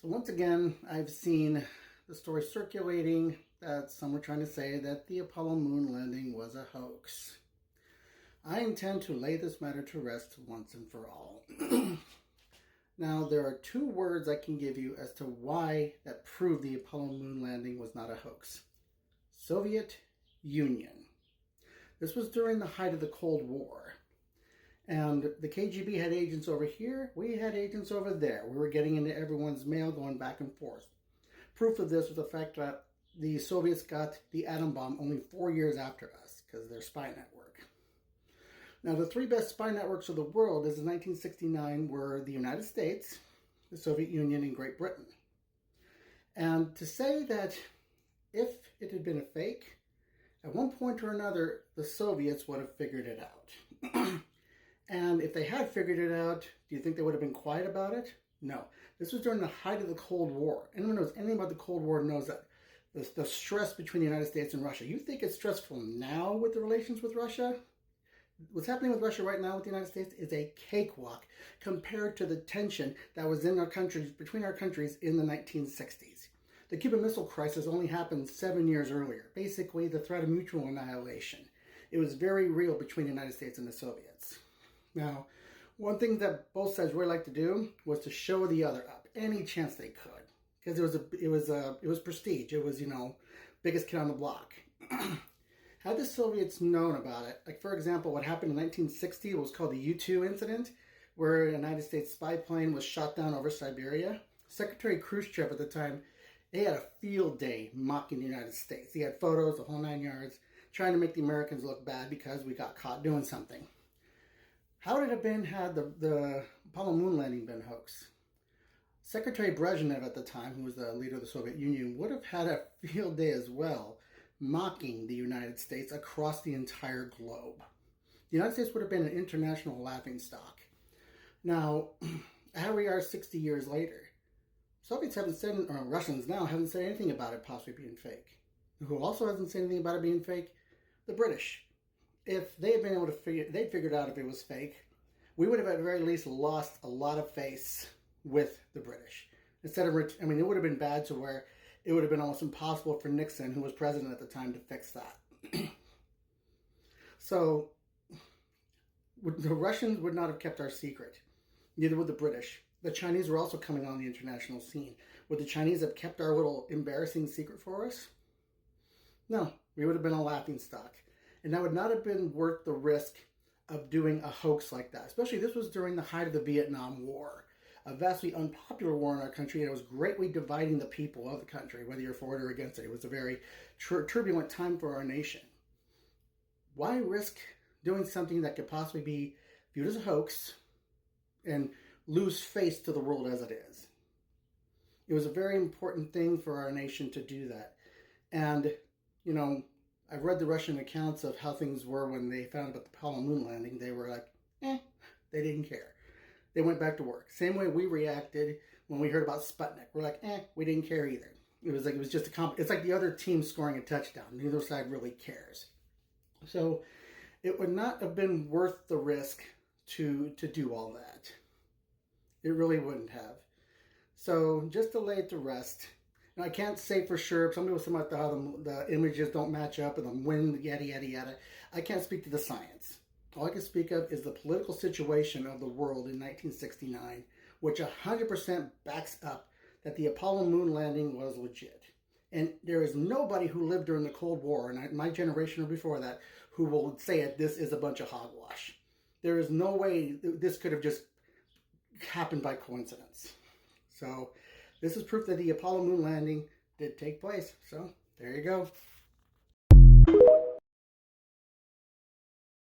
So once again, I've seen the story circulating that some were trying to say that the Apollo moon landing was a hoax. I intend to lay this matter to rest once and for all. Now, there are two words I can give you as to why that proved the Apollo moon landing was not a hoax. Soviet Union. This was during the height of the Cold War. And the KGB had agents over here, we had agents over there. We were getting into everyone's mail going back and forth. Proof of this was the fact that the Soviets got the atom bomb only 4 years after us, because of their spy network. Now, the three best spy networks of the world as of 1969 were the United States, the Soviet Union, and Great Britain. And to say that if it had been a fake, at one point or another, the Soviets would have figured it out. And if they had figured it out, do you think they would have been quiet about it? No. This was during the height of the Cold War. Anyone who knows anything about the Cold War knows that the stress between the United States and Russia. You think it's stressful now with the relations with Russia? What's happening with Russia right now with the United States is a cakewalk compared to the tension that was in our countries, between our countries in the 1960s. The Cuban Missile Crisis only happened 7 years earlier. Basically, the threat of mutual annihilation. It was very real between the United States and the Soviets. Now, one thing that both sides really liked to do was to show the other up any chance they could, because it was prestige. It was, biggest kid on the block. Had the Soviets known about it, like for example, what happened in 1960 was called the U-2 incident, where a United States spy plane was shot down over Siberia. Secretary Khrushchev at the time, they had a field day mocking the United States. He had photos, the whole 9 yards, trying to make the Americans look bad because we got caught doing something. How would it have been had the Apollo moon landing been a hoax? Secretary Brezhnev at the time, who was the leader of the Soviet Union, would have had a field day as well, mocking the United States across the entire globe. The United States would have been an international laughingstock. Now, here we are 60 years later. Soviets haven't said, or Russians now haven't said anything about it possibly being fake. Who also hasn't said anything about it being fake? The British. If they had been able to they'd figured out if it was fake, we would have at the very least lost a lot of face with the British. Instead of, it would have been bad to where it would have been almost impossible for Nixon, who was president at the time, to fix that. So, the Russians would not have kept our secret. Neither would the British. The Chinese were also coming on the international scene. Would the Chinese have kept our little embarrassing secret for us? No, we would have been a laughingstock. And that would not have been worth the risk of doing a hoax like that. Especially this was during the height of the Vietnam War. A vastly unpopular war in our country, and it was greatly dividing the people of the country, whether you're for it or against it. It was a very turbulent time for our nation. Why risk doing something that could possibly be viewed as a hoax and lose face to the world as it is? It was a very important thing for our nation to do that. And, I've read the Russian accounts of how things were when they found about the Apollo moon landing. They were like, they didn't care. They went back to work. Same way we reacted when we heard about Sputnik. We're like, we didn't care either. It's like the other team scoring a touchdown. Neither side really cares. So it would not have been worth the risk to do all that. It really wouldn't have. So just to lay it to rest, I can't say for sure. Somebody was talking about how the images don't match up and the wind, yada, yada, yada. I can't speak to the science. All I can speak of is the political situation of the world in 1969, which 100% backs up that the Apollo moon landing was legit. And there is nobody who lived during the Cold War, and my generation or before that, who will say this is a bunch of hogwash. There is no way this could have just happened by coincidence. So this is proof that the Apollo moon landing did take place. So there you go.